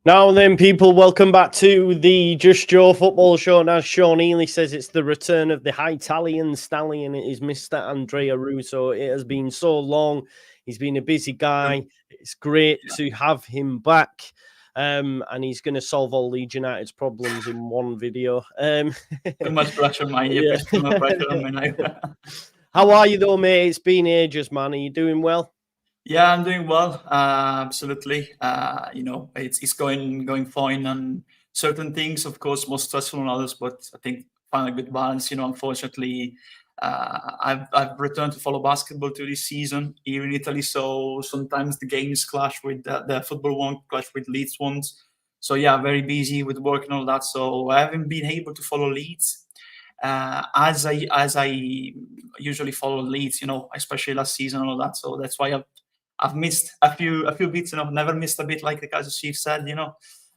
Now then, people, welcome back to the Just Joe football show. And as Sean Ely says, it's the return of the Italian stallion. It is Mr. Andrea Russo. It has been so long. He's been a busy guy. It's great to have him back. And he's going to solve all Leeds United's problems in one video. Too much pressure, mate. You put too much pressure on me now. How are you, though, mate? It's been ages, man. Are you doing well? Yeah, I'm doing well. Absolutely. It's going fine, and certain things, of course, more stressful than others. But I think find a good balance. Unfortunately, I've returned to follow basketball to this season here in Italy. So sometimes the games clash with the football one, clash with Leeds ones. So yeah, very busy with work and all that. So I haven't been able to follow Leeds as I usually follow Leeds. Especially last season and all that. So that's why I've missed a few beats, never missed a beat like the Kaiser Chief said,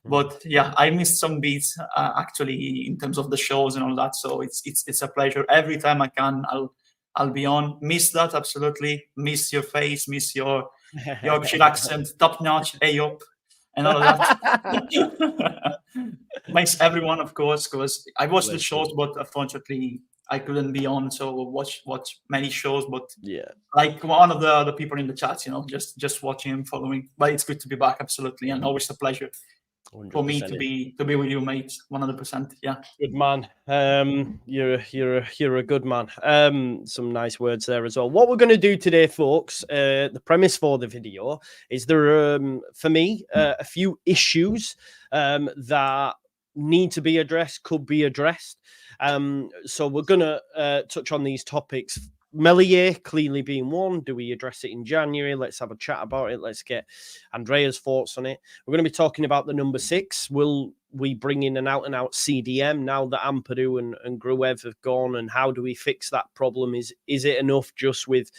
But yeah, I missed some beats actually in terms of the shows and all that. So it's a pleasure every time I can. I'll be on. Miss that absolutely. Miss your face. Miss your Yorkshire accent, top notch, hey up, and all of that. Miss everyone, of course, because I watched the shows, but unfortunately I couldn't be on. So watch many shows, but yeah, like one of the people in the chat, just watching and following. But it's good to be back, absolutely, and always a pleasure 100%. For me to be with you, mate. 100%. Yeah, good man. You're a good man. Some nice words there as well. What we're going to do today, folks, the premise for the video is there for me a few issues that need to be addressed, could be addressed. So we're going to touch on these topics. Meslier clearly being one. Do we address it in January? Let's have a chat about it. Let's get Andrea's thoughts on it. We're going to be talking about the number 6. Will we bring in an out-and-out CDM now that Ampadu and Gruev have gone? And how do we fix that problem? Is it enough just with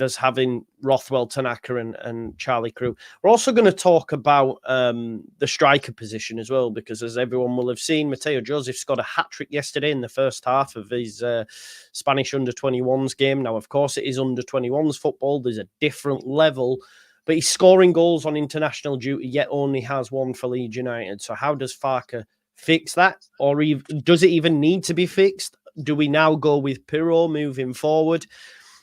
us having Rothwell, Tanaka and Charlie Crew? We're also going to talk about the striker position as well, because as everyone will have seen, Mateo Joseph scored a hat-trick yesterday in the first half of his Spanish under-21s game. Now, of course, it is under-21s football. There's a different level, but he's scoring goals on international duty, yet only has one for Leeds United. So how does Farke fix that? Or does it even need to be fixed? Do we now go with Piro moving forward?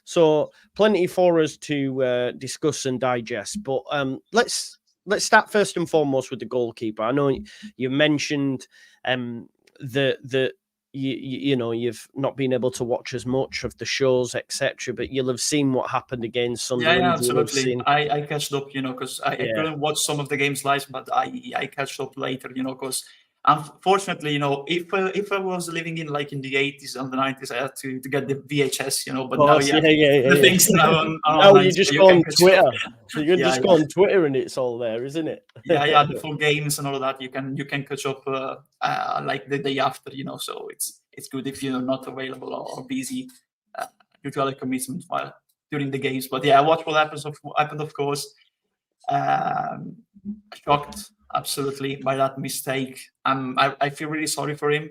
So plenty for us to discuss and digest. But let's start first and foremost with the goalkeeper. I know you mentioned that you've not been able to watch as much of the shows, etc. But you'll have seen what happened against Sunderland. Yeah, absolutely. I catched up, because I couldn't watch some of the games live, but I catched up later, because unfortunately, if I was living in the 80s and the 90s, I had to get the VHS, but now the things now now you just go on Twitter. So you just go on Twitter and it's all there, isn't it? Yeah, the full games and all of that. You can catch up like the day after, so it's good if you're not available or busy due to other commitments while during the games. But yeah, I watched what happened, of course. Shocked absolutely by that mistake. I feel really sorry for him,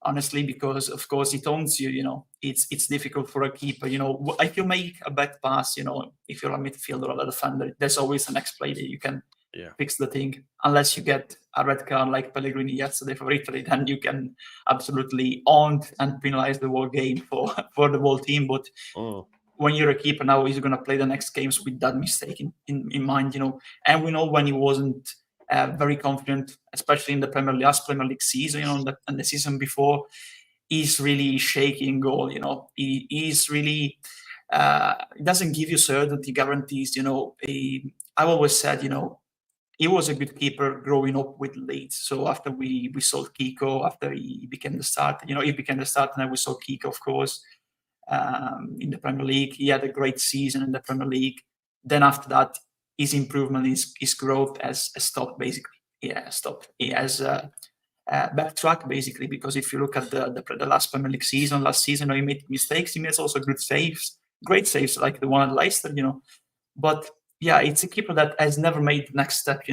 honestly, because of course it owns you. It's difficult for a keeper. If you make a bad pass, if you're a midfielder or a defender, there's always the next play that you can fix the thing. Unless you get a red card like Pellegrini yesterday for Italy, then you can absolutely own and penalize the whole game for the whole team. But when you're a keeper now, he's going to play the next games with that mistake in mind, And we know when he wasn't very confident, especially in the last Premier League season, and the season before, he's really shaky in goal, He's really, it doesn't give you certainty, guarantees, I've always said, he was a good keeper growing up with Leeds. So after we sold Kiko, after he became the starter, he became the starter, and then we saw Kiko, of course, in the Premier League. He had a great season in the Premier League. Then after that, his improvement, his growth has stopped, basically. Yeah, stopped. He has backtracked, basically, because if you look at the last Premier League season, he made mistakes. He made also good saves, great saves, like the one at Leicester, But yeah, it's a keeper that has never made the next step,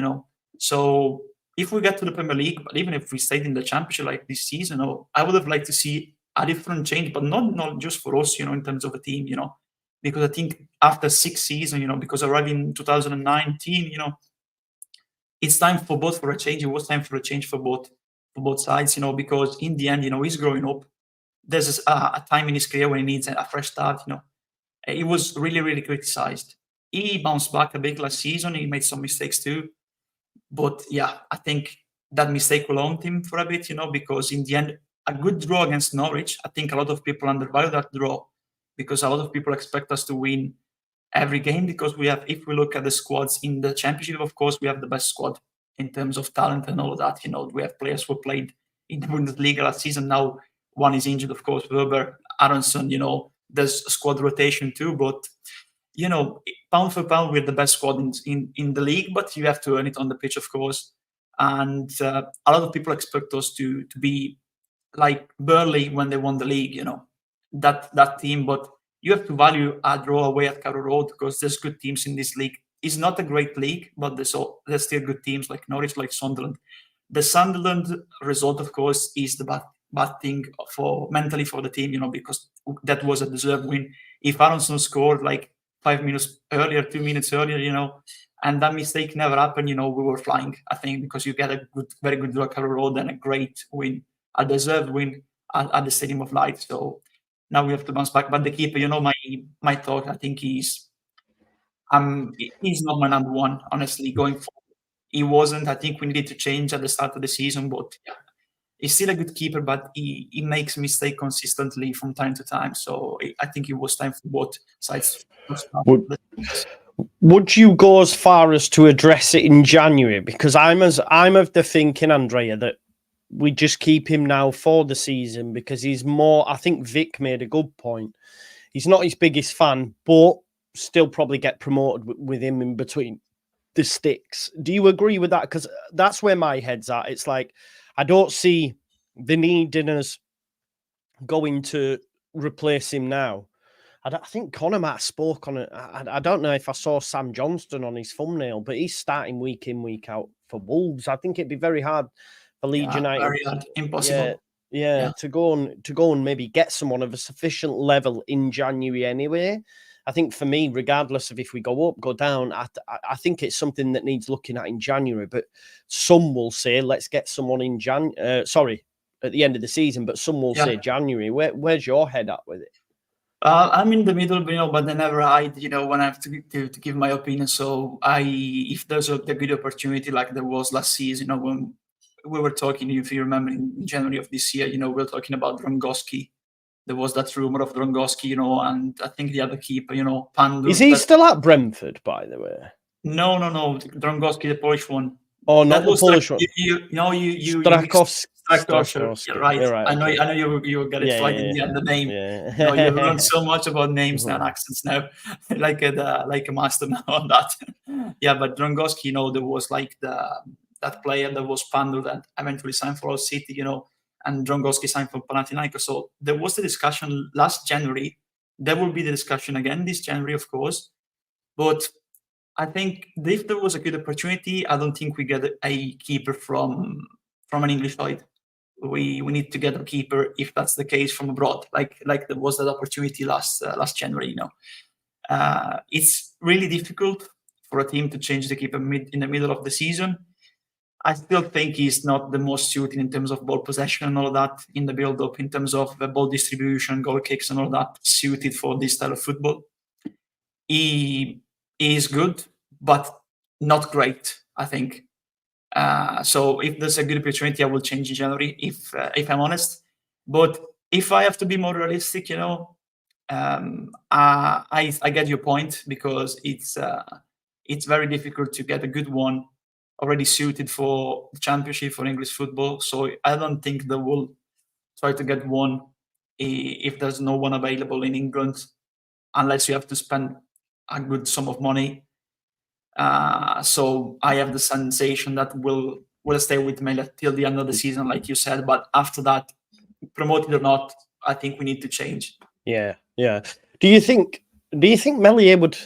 So if we get to the Premier League, but even if we stayed in the Championship like this season, I would have liked to see a different change, but not just for us, in terms of a team, because I think after 6 seasons, because arriving in 2019, it's time for both for a change. It was time for a change for both sides, you know, because in the end, you know, he's growing up. There's a time in his career when he needs a fresh start, you know. He was really, really criticized. He bounced back a bit last season. He made some mistakes too. But yeah, I think that mistake will haunt him for a bit, you know, because in the end, a good draw against Norwich, I think a lot of people undervalue that draw because a lot of people expect us to win every game because we have, if we look at the squads in the championship, of course, we have the best squad in terms of talent and all of that. You know, we have players who played in the Bundesliga last season. Now one is injured, of course, Weber, Aronson, you know, there's a squad rotation too, but you know, pound for pound, we're the best squad in the league, but you have to earn it on the pitch, of course. And a lot of people expect us to be like Burnley when they won the league, you know, that team. But you have to value a draw away at Carrow Road because there's good teams in this league. It's not a great league, but there's still good teams like Norwich, like Sunderland. The Sunderland result, of course, is the bad thing for mentally for the team, you know, because that was a deserved win. If Aronson scored like 5 minutes earlier, 2 minutes earlier, you know, and that mistake never happened, you know, we were flying, I think, because you get a very good draw at Carrow Road and a great win, a deserved win at the Stadium of Light. So now we have to bounce back. But the keeper, you know, my thought, I think he's not my number one, honestly, going forward. He wasn't. I think we needed to change at the start of the season, but yeah, he's still a good keeper, but he makes mistakes consistently from time to time. So I think it was time for both sides to start. Would you go as far as to address it in January? Because I'm of the thinking, Andrea, that we just keep him now for the season because he's more. I think Vic made a good point. He's not his biggest fan, but still probably get promoted with him in between the sticks. Do you agree with that? Because that's where my head's at. It's like I don't see the need in us going to replace him now. I think Connor might have spoke on it. I don't know if I saw Sam Johnston on his thumbnail, but he's starting week in, week out for Wolves. I think it'd be very hard for Leeds United. Very hard, impossible. Yeah, to go and maybe get someone of a sufficient level in January anyway. I think for me, regardless of if we go up, go down, I think it's something that needs looking at in January. But some will say, let's get someone in at the end of the season. But some will say January. Where's your head at with it? I'm in the middle, you know, but I never hide, you know, when I have to give my opinion. So if there's a good opportunity like there was last season, you know, when we were talking, if you remember, in January of this year, you know, we were talking about Drongowski. There was that rumor of Drongowski, you know, and I think the other keeper, you know, Pandur. Is he still at Brentford, by the way? No. Drongowski, the Polish one. Oh, not the Polish one. Strakowski. Right. I know you will get it right in the end. The name. Yeah. You know, you learn so much about names and accents now, like a master now on that. Yeah, but Drongowski, you know, there was like that player that was Pandur that eventually signed for our City, you know, and Drongowski signed for Panathinaikos. So there was the discussion last January. There will be the discussion again this January, of course. But I think if there was a good opportunity, I don't think we get a keeper from an English side. We need to get a keeper if that's the case from abroad, like there was that opportunity last January. You know, it's really difficult for a team to change the keeper in the middle of the season. I still think he's not the most suited in terms of ball possession and all of that in the build-up, in terms of ball distribution, goal kicks and all that, suited for this style of football. He is good, but not great, I think. So if there's a good opportunity, I will change in January, if I'm honest. But if I have to be more realistic, you know, I get your point, because it's very difficult to get a good one already suited for the Championship, for English football. So I don't think they will try to get one if there's no one available in England, unless you have to spend a good sum of money. So I have the sensation that will stay with me till the end of the season, like you said. But after that, promoted or not, I think we need to change. Yeah. Do you think Meslier would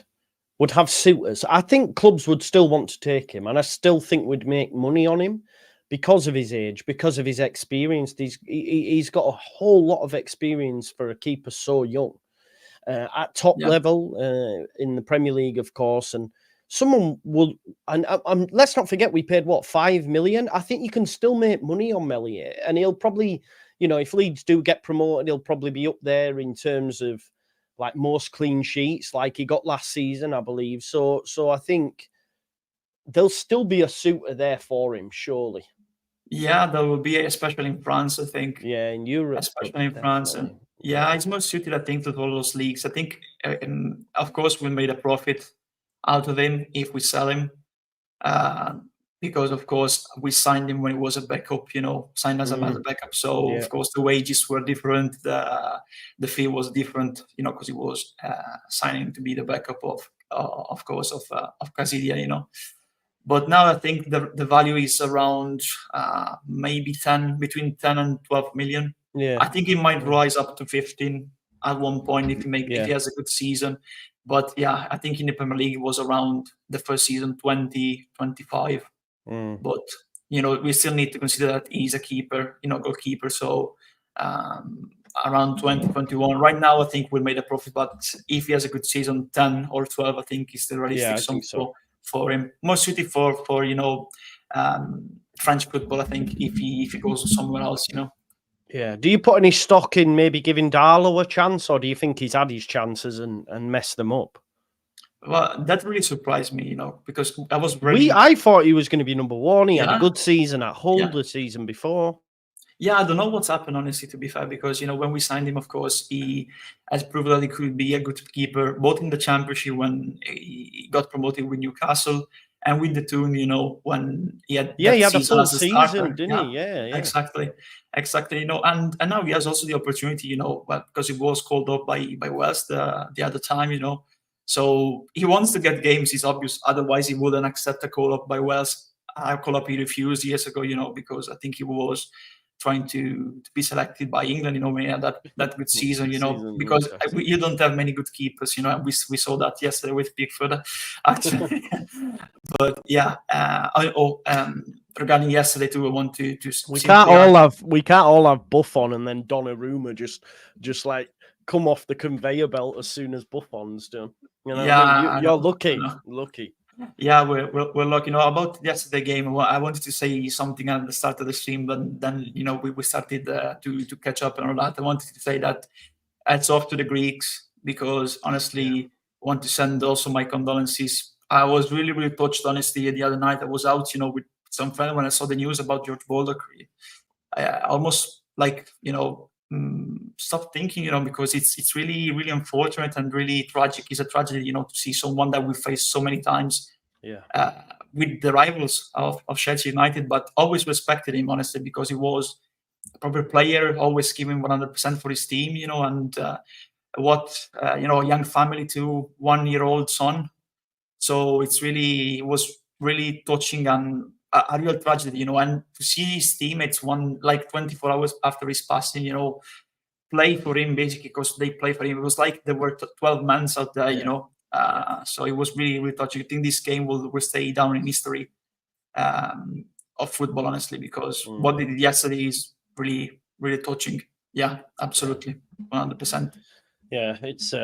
have suitors? I think clubs would still want to take him, and I still think we'd make money on him because of his age, because of his experience. He's got a whole lot of experience for a keeper so young, at top level in the Premier League, of course, and someone will, and let's not forget we paid what, 5 million. I think you can still make money on Meslier, and he'll probably, you know, if Leeds do get promoted, he'll probably be up there in terms of like most clean sheets, like he got last season, I believe. So I think there'll still be a suitor there for him, surely. Yeah, there will be, especially in France, I think. Yeah, in Europe, especially in France. And yeah, it's more suited, I think, to all those leagues. I think, of course, we made a profit out of him if we sell him, because, of course, we signed him when he was a backup, you know, signed as a backup. So, of course, the wages were different. The fee was different, you know, because he was signing to be the backup of course, of Casilla, you know. But now I think the value is around maybe between 10 and 12 million. Yeah, I think it might rise up to 15 at one point if he has a good season. But yeah, I think in the Premier League it was around the first season 20, 25. But you know, we still need to consider that he's a keeper, you know, goalkeeper. So around 2021. Right now, I think we made a profit. But if he has a good season, 10 or 12, I think is the realistic sum for him. More suited for you know, French football, I think, if he goes somewhere else, you know. Yeah. Do you put any stock in maybe giving Darlow a chance, or do you think he's had his chances and messed them up? Well, that really surprised me, you know, because I was ready. I thought he was going to be number one. He had a good season at Hull the season before. Yeah, I don't know what's happened, honestly, to be fair, because, you know, when we signed him, of course, he has proven that he could be a good keeper, both in the Championship when he got promoted with Newcastle and with the Toon, you know, when he had he had a full season, didn't he? Yeah. Exactly, you know, and now he has also the opportunity, you know, because he was called up by West the other time, you know. So he wants to get games, it's obvious. Otherwise, he wouldn't accept a call up by Wales. A call up he refused years ago, you know, because I think he was trying to be selected by England, you know, when he had that good season, you know, because you don't have many good keepers, you know, and we saw that yesterday with Pickford, actually. But yeah, regarding yesterday too, I want to we can't all have Buffon and then Donnarumma just like come off the conveyor belt as soon as Buffon's done. You know, I mean? You're lucky. Yeah, we're lucky. You know, about yesterday's game, I wanted to say something at the start of the stream, but then, you know, we started to catch up and all that. I wanted to say that hats off to the Greeks, because honestly, I want to send also my condolences. I was really, really touched, honestly, the other night. I was out, you know, with some friend when I saw the news about George Boulder. I almost like, you know, stop thinking, you know, because it's really, really unfortunate and really tragic. It's a tragedy, you know, to see someone that we faced so many times with the rivals of Sheffield United, but always respected him, honestly, because he was a proper player, always giving 100% for his team, you know, and you know, a young family to 1-year-old son. So it was really touching and a real tragedy, you know, and to see his teammates 24 hours after his passing, you know, play for him basically because they play for him. It was like there were 12 men out there, you know. So it was really, really touching. I think this game will stay down in history of football, honestly, because what they did yesterday is really, really touching. Yeah, absolutely, 100%. Yeah, it's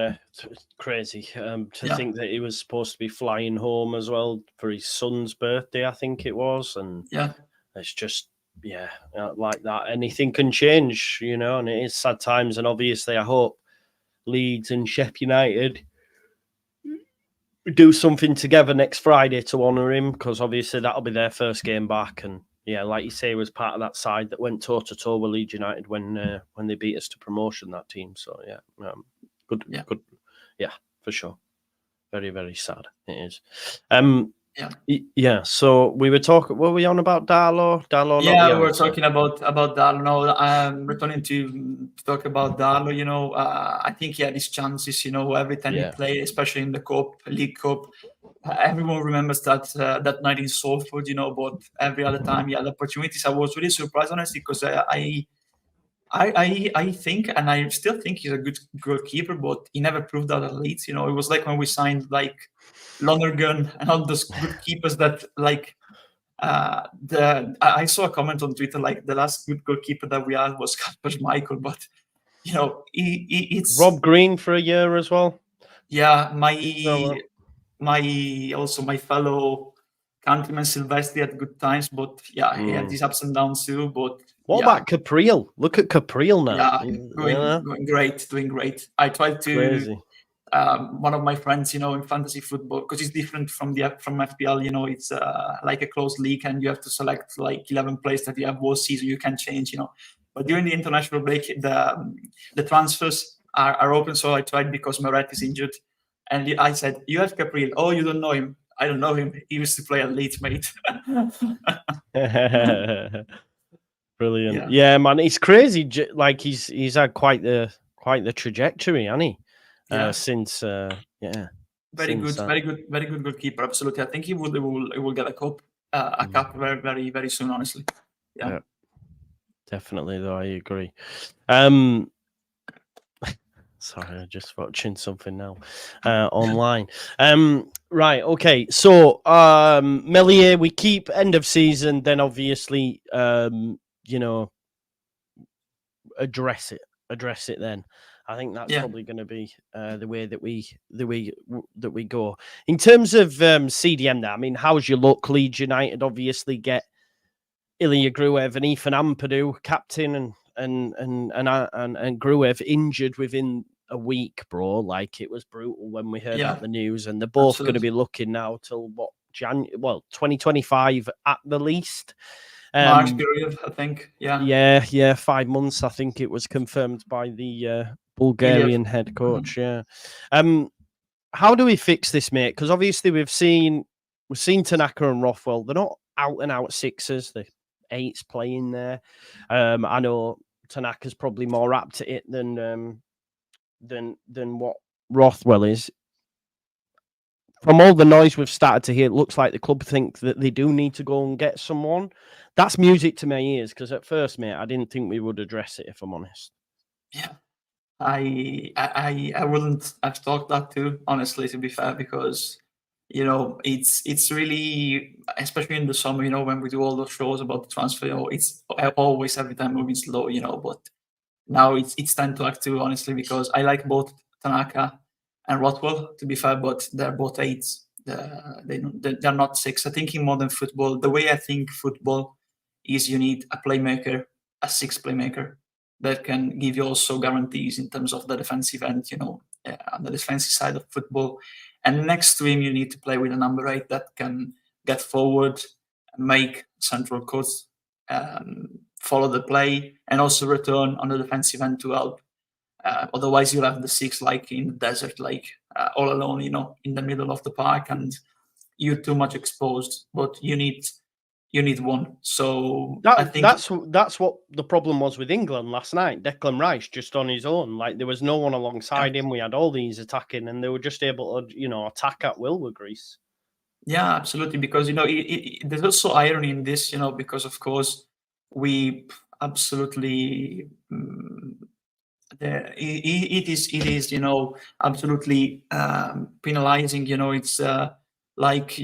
crazy to think that he was supposed to be flying home as well for his son's birthday, I think it was. And it's just, like that. Anything can change, you know, and it is sad times. And obviously, I hope Leeds and Sheffield United do something together next Friday to honour him, because obviously that'll be their first game back. And yeah, like you say, he was part of that side that went toe-to-toe with Leeds United when they beat us to promotion, that team. So yeah, good. Yeah, for sure. Very, very sad. It is. So we were talking. Were we on about Darlow? Yeah, we were talking about Darlow. No, I'm returning to talk about Darlow. You know, I think he had his chances. You know, every time he played, especially in the League Cup, everyone remembers that night in Salford. You know, but every other time he had opportunities. I was really surprised, honestly, because I think, and I still think he's a good goalkeeper, but he never proved that at Leeds. You know, it was like when we signed like Lonergan and all those good keepers that like I saw a comment on Twitter like the last good goalkeeper that we had was Kasper Schmeichel, but you know, it's Rob Green for a year as well. Yeah, my fellow countryman Silvestri had good times, but yeah, he had these ups and downs too. But what about Caprile? Look at Caprile now. Yeah, doing great. I tried to. Crazy. One of my friends, in fantasy football, because it's different from FPL. It's like a closed league, and you have to select like 11 players that you have all season. You can change, But during the international break, the transfers are open. So I tried because Meret is injured, and I said, "You have Caprile. Oh, you don't know him. I don't know him. He used to play at Leeds, mate." Brilliant. Yeah, man, it's crazy. Like he's had quite the trajectory, hasn't he? Since Very good goalkeeper. Absolutely, I think he will get a cup very, very, very soon. Honestly, yeah. Definitely. Though I agree. Sorry, I'm just watching something now online. Right, okay. So Melier, we keep end of season, then obviously address it then. I think that's probably going to be the way that we go. In terms of CDM now, I mean, how's your luck? Leeds United obviously get Ilya Gruev and Ethan Ampadu, captain, and Gruev injured within a week, bro. Like, it was brutal when we heard about the news, and they're both going to be looking now till 2025 at the least. March period, I think. Yeah, 5 months. I think it was confirmed by the Bulgarian head coach. Yeah. How do we fix this, mate? Because obviously we've seen Tanaka and Rothwell. They're not out and out sixers. They're eights playing there. I know Tanaka's probably more apt at it than what Rothwell is. From all the noise we've started to hear, it looks like the club think that they do need to go and get someone. That's music to my ears, because at first, mate, I didn't think we would address it, if I'm honest. Yeah, I wouldn't have thought that too, honestly, to be fair, because it's really, especially in the summer, when we do all those shows about the transfer, it's always every time moving slow, but now it's time to act too, honestly, because I like both Tanaka and Rothwell, to be fair, but they're both eights. They're not six. I think in modern football, the way I think football is, you need a playmaker, a six playmaker that can give you also guarantees in terms of the defensive end, on the defensive side of football. And next to him, you need to play with a number 8 that can get forward, make central cuts, follow the play, and also return on the defensive end to help. Otherwise, you'll have the 6 like in the desert, like all alone, in the middle of the park, and you're too much exposed. But you need one. So I think that's what the problem was with England last night. Declan Rice just on his own, like there was no one alongside him. We had all these attacking, and they were just able to, attack at will with Greece. Yeah, absolutely. Because there's also irony in this, because of course we absolutely. It is absolutely penalizing. It's like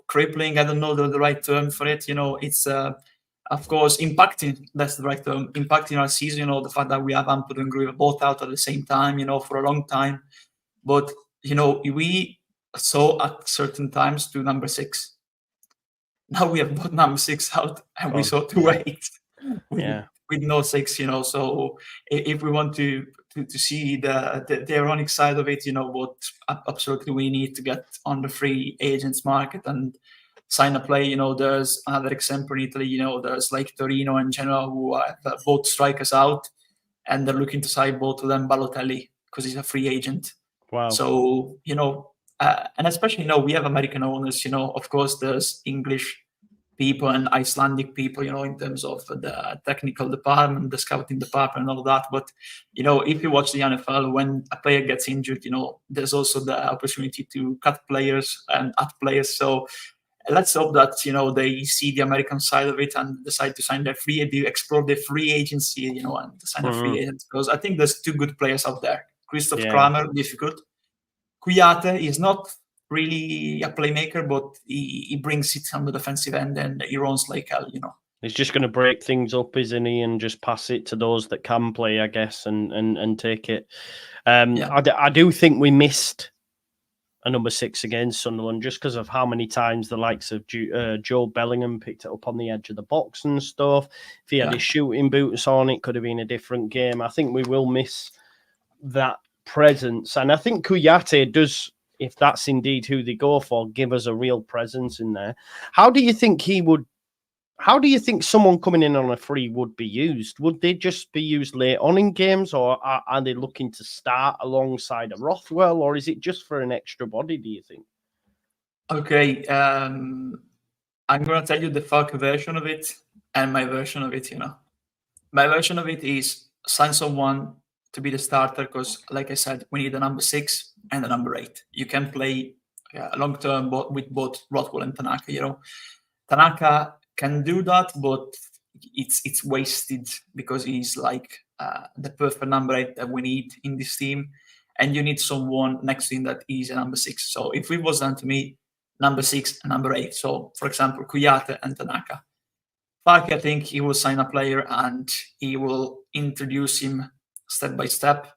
crippling. I don't know the right term for it. It's of course impacting. That's the right term. Impacting our season. The fact that we have Ampadu and Gruev both out at the same time. For a long time. But we saw at certain times to number 6. Now we have both number 6 out, and we saw 2 8. With no 6, so if we want to see the ironic side of it, what absolutely we need to get on the free agents market and sign a player. There's another example in Italy. There's like Torino and Genoa who are both strikers out, and they're looking to sign both of them Balotelli because he's a free agent. Wow. So and especially we have American owners. Of course, there's English people and Icelandic people, in terms of the technical department, the scouting department, and all that. But, if you watch the NFL, when a player gets injured, there's also the opportunity to cut players and add players. So let's hope that, they see the American side of it and decide to sign explore their free agency, and sign a free agent. Because I think there's 2 good players out there. Christoph Kramer, difficult. Kuyate is not really a playmaker, but he brings it on the defensive end, and he runs like hell, He's just going to break things up, isn't he, and just pass it to those that can play, I guess, and take it. I do think we missed a number 6 against Sunderland just because of how many times the likes of Joe Bellingham picked it up on the edge of the box and stuff. If he had his shooting boots on, it could have been a different game. I think we will miss that presence. And I think Kouyaté does, if that's indeed who they go for, give us a real presence in there. How do you think someone coming in on a free would be used? Would they just be used late on in games, or are they looking to start alongside a Rothwell, or is it just for an extra body, do you think? Okay, I'm going to tell you the Falk version of it and my version of it, My version of it is sign someone to be the starter because, like I said, we need a number 6 and a number 8. You can play long term with both Rothwell and Tanaka, Tanaka can do that, but it's wasted because he's like the perfect number 8 that we need in this team, and you need someone next to him that is a number 6. So if it was done to me, number 6 and number 8. So for example, Kouyaté and Tanaka. Falk, I think he will sign a player and he will introduce him step by step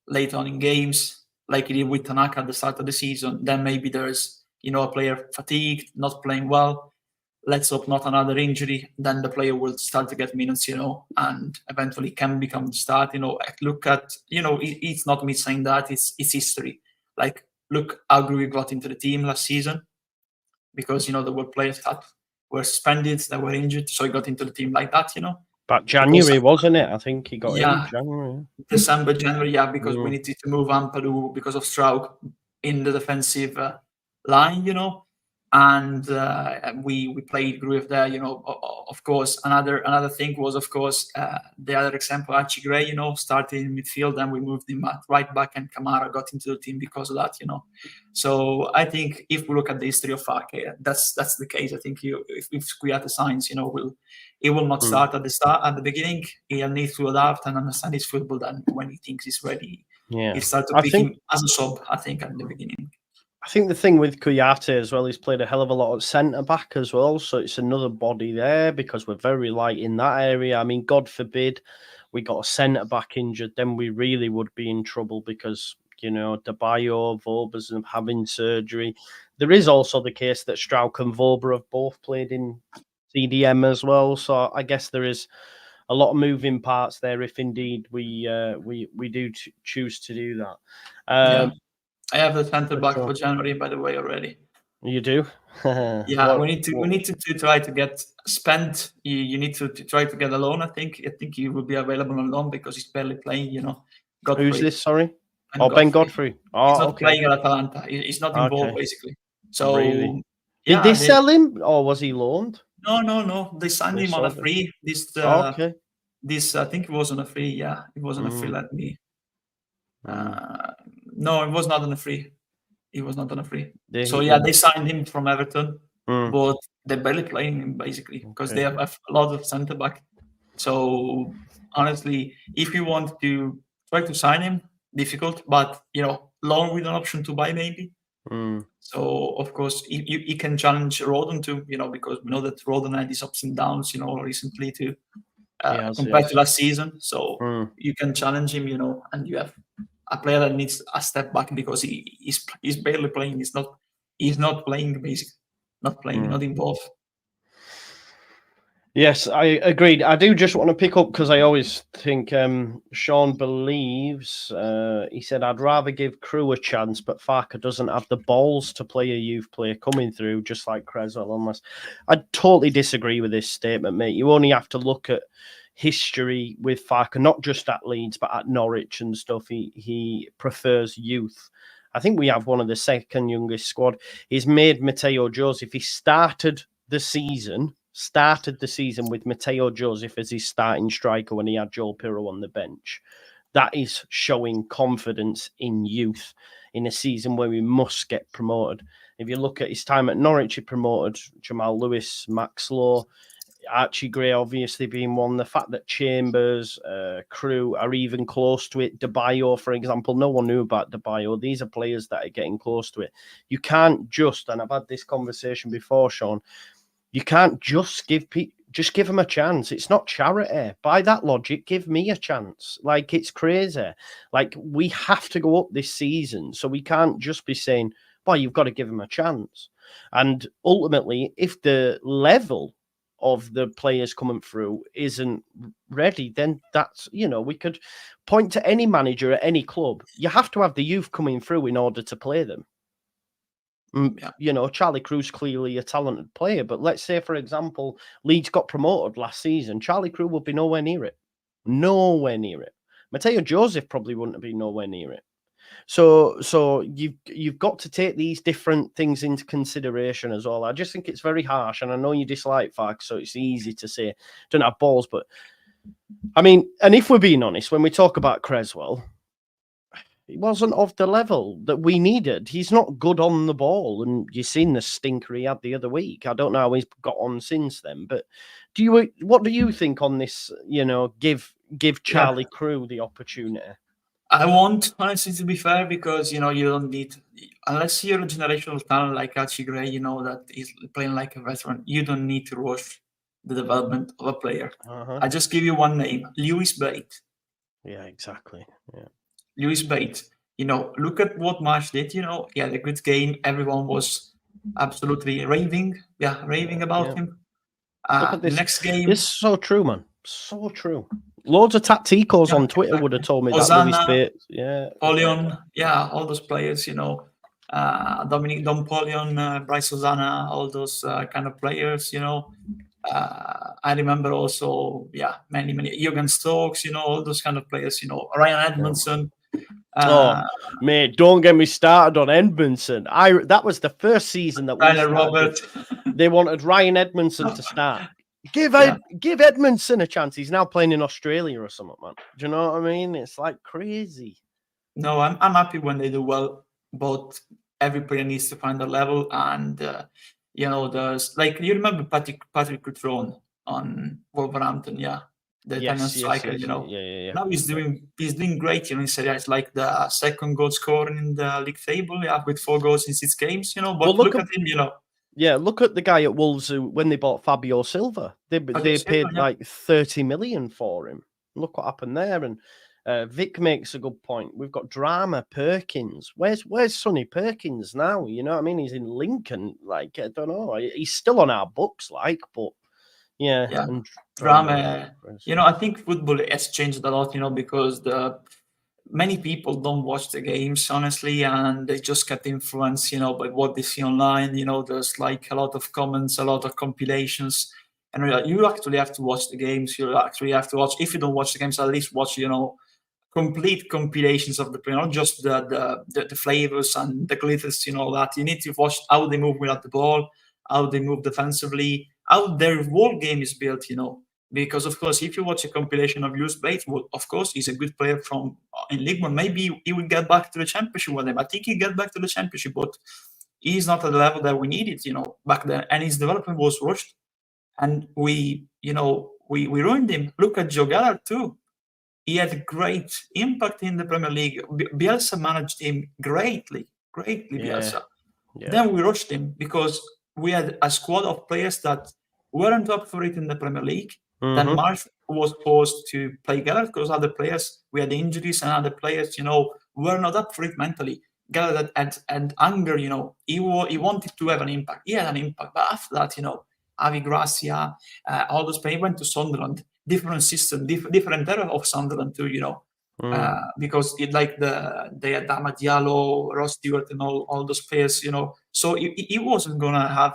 later on in games, like he did with Tanaka at the start of the season. Then maybe there's a player fatigued, not playing well. Let's hope not another injury. Then the player will start to get minutes, and eventually can become the start. Look at, it's not me saying that, it's history. Like, look how Greenwood got into the team last season because, there were players that were suspended, that were injured. So he got into the team like that, But January, wasn't it? I think he got in January. December, January, because we needed to move Ampadu because of Straub in the defensive line, and we played Gruev there, of course. Another thing was, of course, the other example, Archie Gray, started in midfield, and we moved him at right back, and Kamara got into the team because of that, So I think if we look at the history of Falk, that's the case. I think if Kouyaté signs, he will not start at the beginning. He'll need to adapt and understand his football. Then when he thinks he's ready, he'll start to pick him as a sub, I think, at the beginning. I think the thing with Kouyaté as well, he's played a hell of a lot at centre-back as well, so it's another body there because we're very light in that area. I mean, God forbid we got a centre-back injured, then we really would be in trouble because, Debayo, Vobers and having surgery. There is also the case that Strauch and Vober have both played in CDM as well, so I guess there is a lot of moving parts there if indeed we do choose to do that. I have the centre back for January, by the way, already. You do? We need to try to get spent. You need to try to get a loan. I think he will be available on loan because he's barely playing. Godfrey. Who's this? Sorry. Ben Godfrey. He's not playing at Atalanta. He's not involved basically. So really? Did they sell him or was he loaned? No. They signed him on a free. This I think it was on a free. Yeah, it was on a free. Let me. No, it was not on a free. He was not on a free. They signed him from Everton, but they're barely playing him basically because they have a lot of centre back. So honestly, if you want to try to sign him, difficult, but loan with an option to buy maybe. So of course you can challenge Rodon too, because we know that Rodon had these ups and downs, recently too, compared to last season. So you can challenge him, and you have a player that needs a step back because he's barely playing. He's not playing basically, not playing, not involved. Yes, I agreed. I do just want to pick up because I always think Sean believes, he said, I'd rather give Crew a chance, but Farker doesn't have the balls to play a youth player coming through, just like Creswell. Unless I totally disagree with this statement, mate. You only have to look at history with Farker, not just at Leeds, but at Norwich and stuff. He prefers youth. I think we have one of the second youngest squad. He's made Mateo Joseph. He started the season with Mateo Joseph as his starting striker when he had Joel Piro on the bench. That is showing confidence in youth in a season where we must get promoted. If you look at his time at Norwich, he promoted Jamal Lewis, Max Lowe, Archie Gray obviously being one. The fact that Chambers, Crew are even close to it. Debayo, for example, no one knew about Debayo. These are players that are getting close to it. You can't just, and I've had this conversation before, Sean, you can't just give them a chance. It's not charity. By that logic, give me a chance. Like, it's crazy. Like, we have to go up this season. So we can't just be saying, boy, you've got to give him a chance. And ultimately, if the level of the players coming through isn't ready, then that's, we could point to any manager at any club. You have to have the youth coming through in order to play them. Charlie Crew's clearly a talented player, but let's say, for example, Leeds got promoted last season. Charlie Crew would be nowhere near it. Nowhere near it. Mateo Joseph probably wouldn't have been nowhere near it. So you've got to take these different things into consideration as well. I just think it's very harsh, and I know you dislike Fag, so it's easy to say don't have balls. But I mean, and if we're being honest, when we talk about Creswell, he wasn't of the level that we needed. He's not good on the ball, and you've seen the stinker he had the other week. I don't know how he's got on since then, but what do you think on this? Give Charlie Crew the opportunity. I want, honestly, to be fair, because you don't need, unless you're a generational talent like Archie Gray, that is playing like a veteran. You don't need to rush the development of a player. I just give you one name, Lewis Bate. Yeah, exactly. Yeah. Lewis Bate, look at what Marsh did. He had a good game. Everyone was absolutely raving about him. Look at this. Next game. It's so true, man. So true. Loads of tacticos on Twitter would have told me Hosanna, that Lewis Bate. Polion, all those players, Dominic Dompolion, Bryce Hosanna, all those kind of players, I remember also, many Jürgen Stokes, all those kind of players, Ryan Edmondson. Mate, don't get me started on Edmondson. That was the first season that they wanted Ryan Edmondson to start. Give Edmondson a chance. He's now playing in Australia or something, man. Do you know what I mean? It's like crazy. No, I'm happy when they do well, but every player needs to find a level. And there's you remember Patrick Cutrone on Wolverhampton, the Italian striker. Yeah. Now he's doing great. In Serie A, it's like the second goal scorer in the league table. with 4 goals in 6 games. But look at him. Yeah, look at the guy at Wolves who, when they bought Fabio Silva, they paid like 30 million for him. Look what happened there. And Vic makes a good point. We've got Drama Perkins. Where's Sonny Perkins now? You know what I mean? He's in Lincoln. I don't know. He's still on our books, but yeah. And Drama. I think football has changed a lot. Because many people don't watch the games, honestly, and they just get influenced, by what they see online. There's a lot of comments, a lot of compilations, and you actually have to watch the games. You actually have to watch. If you don't watch the games, at least watch, complete compilations of the play, not just the flavors and the glitters, that. You need to watch how they move without the ball, how they move defensively, how their whole game is built, Because, of course, if you watch a compilation of Lewis Bate, well, of course, he's a good player in League One. Maybe he will get back to the Championship one day. I think he'll get back to the Championship, but he's not at the level that we needed, back then. And his development was rushed. And we ruined him. Look at Joe Gallagher, too. He had great impact in the Premier League. Bielsa managed him greatly, Bielsa. Yeah. Then we rushed him because we had a squad of players that weren't up for it in the Premier League. Then Marsh was forced to play Gallagher because other players, we had injuries, and other players, were not up for it mentally. Gallagher had anger, he wanted to have an impact. He had an impact. But after that, Avi Gracia, all those players went to Sunderland. Different system, different era of Sunderland too, because they had Ahmad Diallo, Ross Stewart, and all those players, So he wasn't gonna have,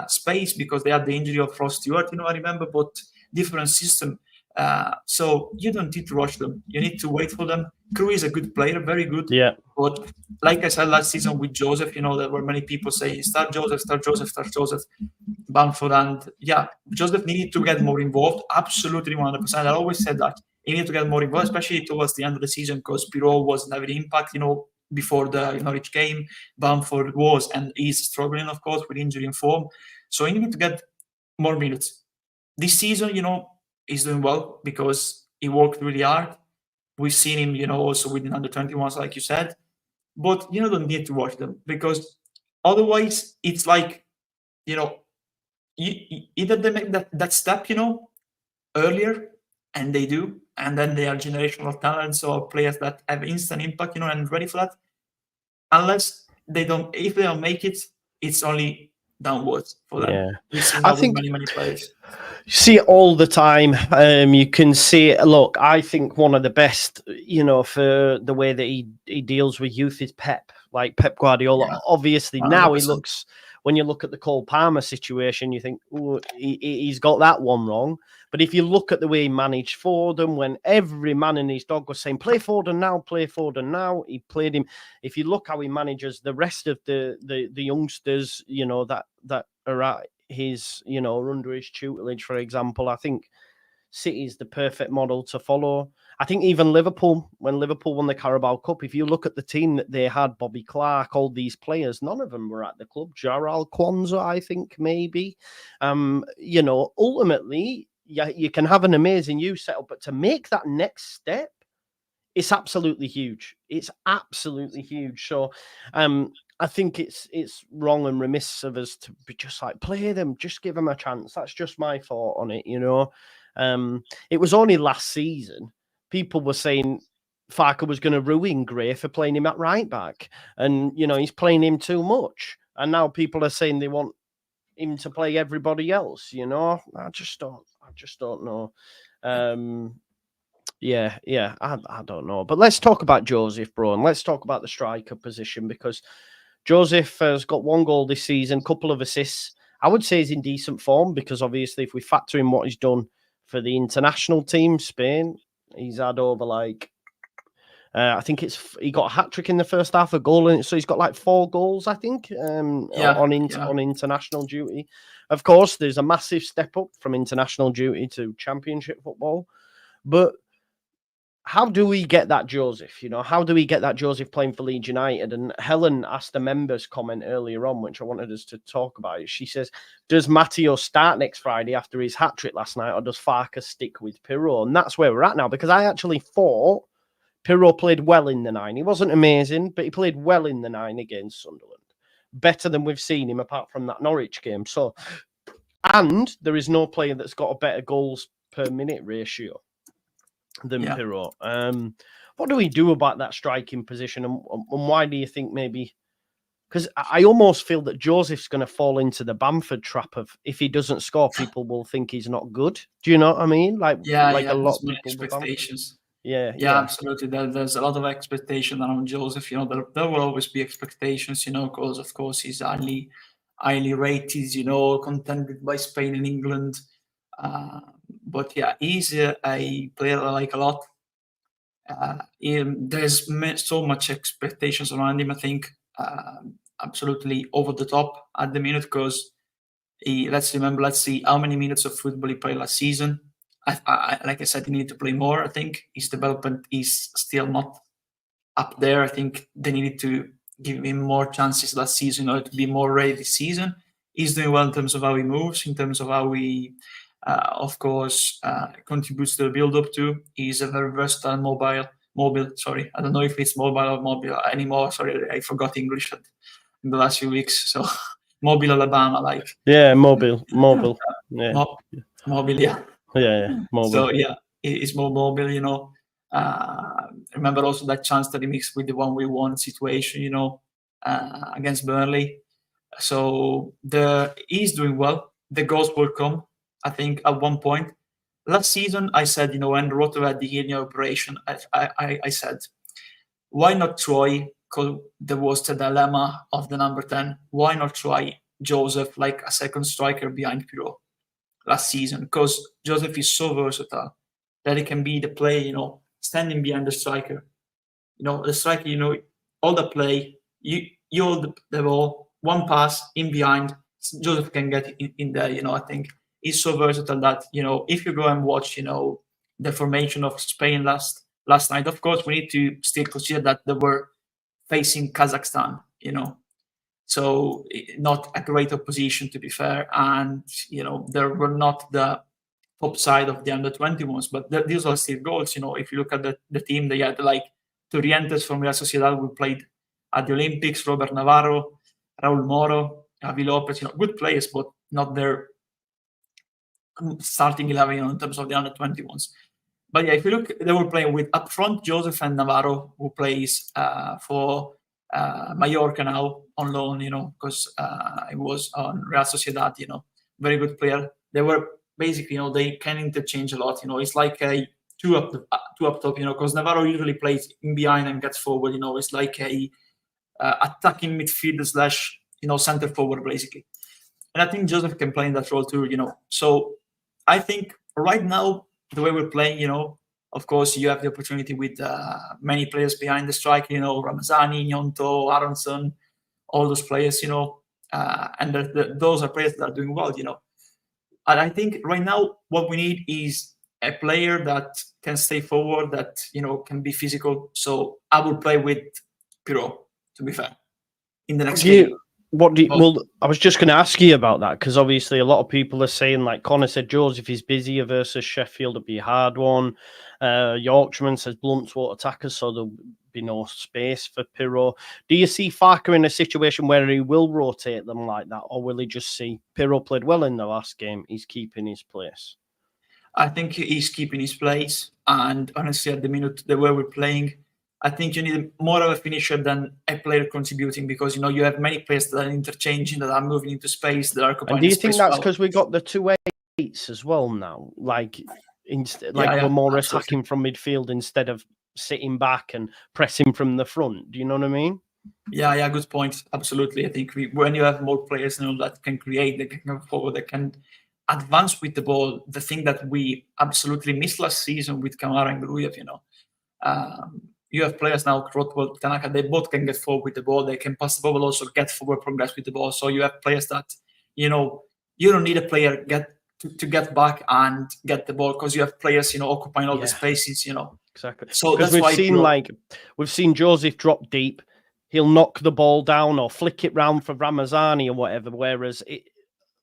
space because they had the injury of Ross Stewart, I remember, but different system. So you don't need to rush them. You need to wait for them. Crew is a good player, very good. Yeah. But like I said last season with Joseph, there were many people saying, start Joseph. Bamford, and Joseph needed to get more involved. Absolutely 100%. I always said that. He needed to get more involved, especially towards the end of the season, because Piro wasn't having impact, before the Norwich game. Bamford was and is struggling, of course, with injury and form. So he needed to get more minutes. This season, he's doing well because he worked really hard. We've seen him, also within under 21s, like you said. But you don't need to watch them because otherwise it's like, either they make that step, earlier, and they do, and then they are generational talents or players that have instant impact, and ready for that. Unless if they don't make it, it's only downwards for them. Yeah. We've seen I that think with many players. you see it all the time. You can see it. Look, I think one of the best, for the way that he deals with youth is Pep, like Pep Guardiola. Yeah, Obviously, 100%. now he looks, when you look at the Cole Palmer situation, you think, oh, he's got that one wrong. But if you look at the way he managed Foden, when every man and his dog was saying, play Foden now, he played him. If you look how he manages the rest of the youngsters, that are at his, under his tutelage, for example, I think City is the perfect model to follow. I think even Liverpool, when Liverpool won the Carabao Cup, if you look at the team that they had, Bobby Clark, all these players, none of them were at the club. Jarrell Kwanzaa, I think, maybe. Ultimately, you can have an amazing youth setup, but to make that next step, it's absolutely huge. It's absolutely huge. So, I think it's wrong and remiss of us to be just like, play them, just give them a chance. That's just my thought on it, It was only last season people were saying Farker was going to ruin Gray for playing him at right back, and he's playing him too much. And now people are saying they want him to play everybody else. I just don't know. Yeah, I don't know. But let's talk about Joseph, bro, and let's talk about the striker position, because Joseph has got 1 goal this season, couple of assists. I would say he's in decent form, because obviously if we factor in what he's done for the international team, Spain, he's had over I think he got a hat-trick in the first half, a goal in it, so he's got 4 goals, I think, on international duty. Of course, there's a massive step up from international duty to championship football, but how do we get that Joseph? How do we get that Joseph playing for Leeds United? And Helen asked a members comment earlier on, which I wanted us to talk about. She says, does Matteo start next Friday after his hat-trick last night, or does Farker stick with Piro? And that's where we're at now, because I actually thought Piro played well in the 9. He wasn't amazing, but he played well in the 9 against Sunderland. Better than we've seen him apart from that Norwich game. So, and there is no player that's got a better goals per minute ratio than Piro. What do we do about that striking position, and why do you think maybe? Because I almost feel that Joseph's going to fall into the Bamford trap of, if he doesn't score, people will think he's not good. Do you know what I mean? A lot of people expectations. Yeah, absolutely. There's a lot of expectation around Joseph. There will always be expectations. Because of course he's highly rated. Contended by Spain and England. But he's a player I like a lot. There's so much expectations around him. I think absolutely over the top at the minute, because let's see how many minutes of football he played last season. Like I said, he needed to play more. I think his development is still not up there. I think they needed to give him more chances last season in order to be more ready this season. He's doing well in terms of how he moves, in terms of how he contributes to the build-up too. He's a very versatile mobile. Sorry, I don't know if it's mobile or mobile anymore. Sorry, I forgot English in the last few weeks. So mobile Alabama, mobile. Yeah, mobile. Yeah, mobile. So it's more mobile. Remember also that chance that he mixed with the 1v1 situation, against Burnley. So he's doing well. The goals will come. I think at one point last season, I said, when Roto had the hernia operation, I said, why not try? Because there was the dilemma of the number 10. Why not try Joseph like a second striker behind Piro last season? Because Joseph is so versatile that he can be the play, standing behind the striker. The striker, all the play, you hold the ball, one pass in behind, Joseph can get in there. I think he's so versatile that, if you go and watch, the formation of Spain last night, of course, we need to still consider that they were facing Kazakhstan, so not a great opposition, to be fair. And, they were not the top side of the under-21s, but these are still goals. If you look at the team, they had Torrientes from Real Sociedad, who played at the Olympics, Robert Navarro, Raul Moro, Javi Lopez, good players, but not their starting 11 in terms of the under-21s. But if you look, they were playing with up front Joseph and Navarro, who plays for Mallorca now on loan, because I was on Real Sociedad, very good player. They were basically, they can interchange a lot, it's like a two up top, because Navarro usually plays in behind and gets forward, it's like a attacking midfielder slash, center forward basically. And I think Joseph can play in that role too, So I think right now, the way we're playing, of course, you have the opportunity with many players behind the striker, Ramazani, Nyonto, Aronson, all those players, and those are players that are doing well, And I think right now, what we need is a player that can stay forward, that, can be physical. So I will play with Piro, to be fair, in the next game. Well, I was just going to ask you about that, because obviously a lot of people are saying, like Connor said, Joseph is busier versus Sheffield, it'll be a hard one. Yorkshireman says Blunt's won't attack us, so there'll be no space for Piro. Do you see Farker in a situation where he will rotate them like that, or will he just see Piro played well in the last game, he's keeping his place? I think he's keeping his place, and honestly, at the minute the way we're playing, I think you need more of a finisher than a player contributing, because you have many players that are interchanging, that are moving into space, that are occupying. And do you think that's because we got the 2-8s as well now? Like we're more attacking from midfield instead of sitting back and pressing from the front. Do you know what I mean? Yeah, good point. Absolutely. I think when you have more players that can create, that can come forward, that can advance with the ball, the thing that we absolutely missed last season with Kamara and Grujev, you have players now, Rothwell, Tanaka, they both can get forward with the ball. They can pass the ball, but also get forward progress with the ball. So you have players that, you don't need a player to get back and get the ball, because you have players, occupying all the spaces, Exactly. So because we've seen Joseph drop deep. He'll knock the ball down or flick it round for Ramazani or whatever. Whereas,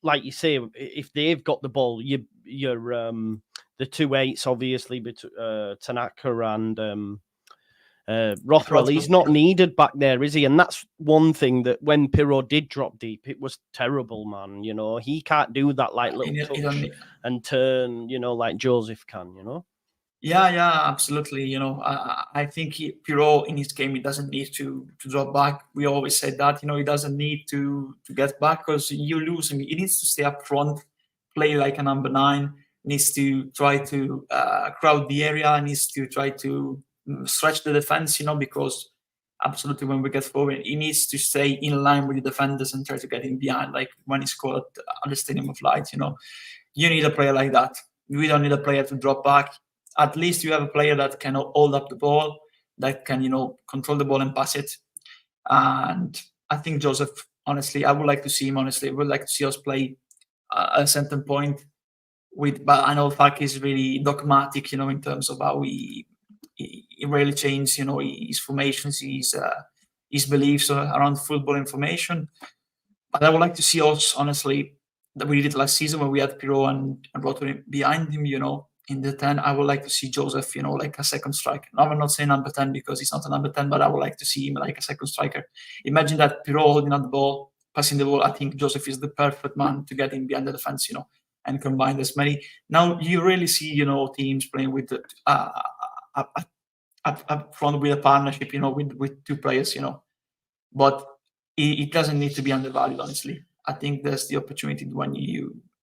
like you say, if they've got the ball, you're the 2-8s, obviously, Tanaka and Rothwell, he's not needed back there, is he? And that's one thing that when Piro did drop deep, it was terrible, man. He can't do that like little touch and turn, like Joseph can, Yeah, absolutely. I think Piro in his game, he doesn't need to drop back. We always said that, he doesn't need to get back, because you lose him. He needs to stay up front, play like a number 9, needs to try to crowd the area, needs to try to stretch the defense, because absolutely when we get forward, he needs to stay in line with the defenders and try to get in behind, like when he scored at the Stadium of Light. You need a player like that. We don't need a player to drop back. At least you have a player that can hold up the ball, that can, control the ball and pass it. And I think Joseph, honestly, I would like to see him, honestly. I would like to see us play a center point but I know Fark is really dogmatic, in terms of how he really changed, his formations, his beliefs around football information. But I would like to see us, honestly, that we did last season when we had Piro and Roto behind him, in the 10. I would like to see Joseph, like a second striker. Now, I'm not saying number 10 because he's not a number 10, but I would like to see him like a second striker. Imagine that Piro holding on the ball, passing the ball. I think Joseph is the perfect man to get in behind the defense, and combine this many. Now you really see, teams playing with up front with a partnership, with two players, but it doesn't need to be undervalued, honestly. I think there's the opportunity when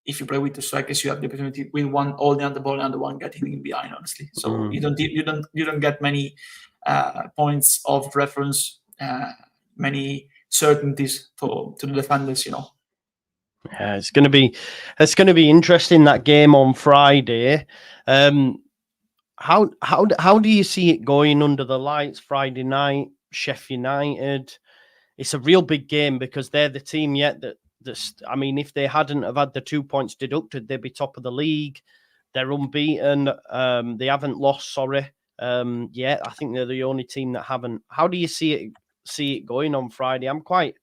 if you play with two strikers, you have the opportunity with one holding on the ball and the one getting in behind, honestly. So you don't get many points of reference, many certainties to the defenders, Yeah, it's going to be interesting, that game on Friday. How do you see it going under the lights Friday night? Sheffield United. It's a real big game because they're the team I mean, if they hadn't have had the 2 points deducted, they'd be top of the league. They're unbeaten. They haven't lost. Yet. I think they're the only team that haven't. How do you see it going on Friday? I'm quite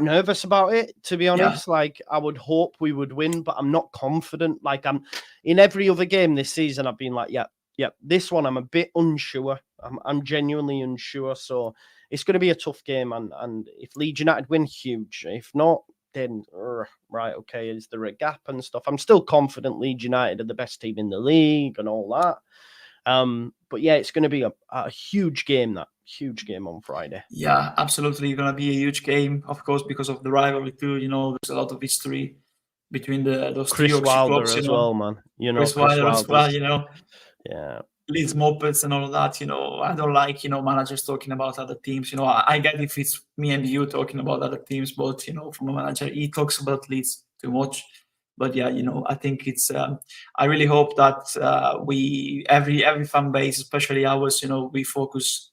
nervous about it, to be honest. Yeah. Like, I would hope we would win, but I'm not confident. Like, I'm in every other game this season, I've been like, yeah. This one, I'm a bit unsure. I'm genuinely unsure. So it's going to be a tough game. And if Leeds United win, huge. If not, then right, okay, is there a gap and stuff? I'm still confident Leeds United are the best team in the league and all that. But yeah, it's going to be a huge game, that huge game on Friday. Yeah, absolutely, going to be a huge game, of course, because of the rivalry too. There's a lot of history between those two Chris Yorkshire Wilder clubs. as well, man. Chris Wilder as well. Yeah. Leeds Muppets and all of that. I don't like managers talking about other teams. I get if it's me and you talking about other teams, but from a manager, he talks about Leeds too much. But yeah, I think it's. I really hope that we every fan base, especially ours, we focus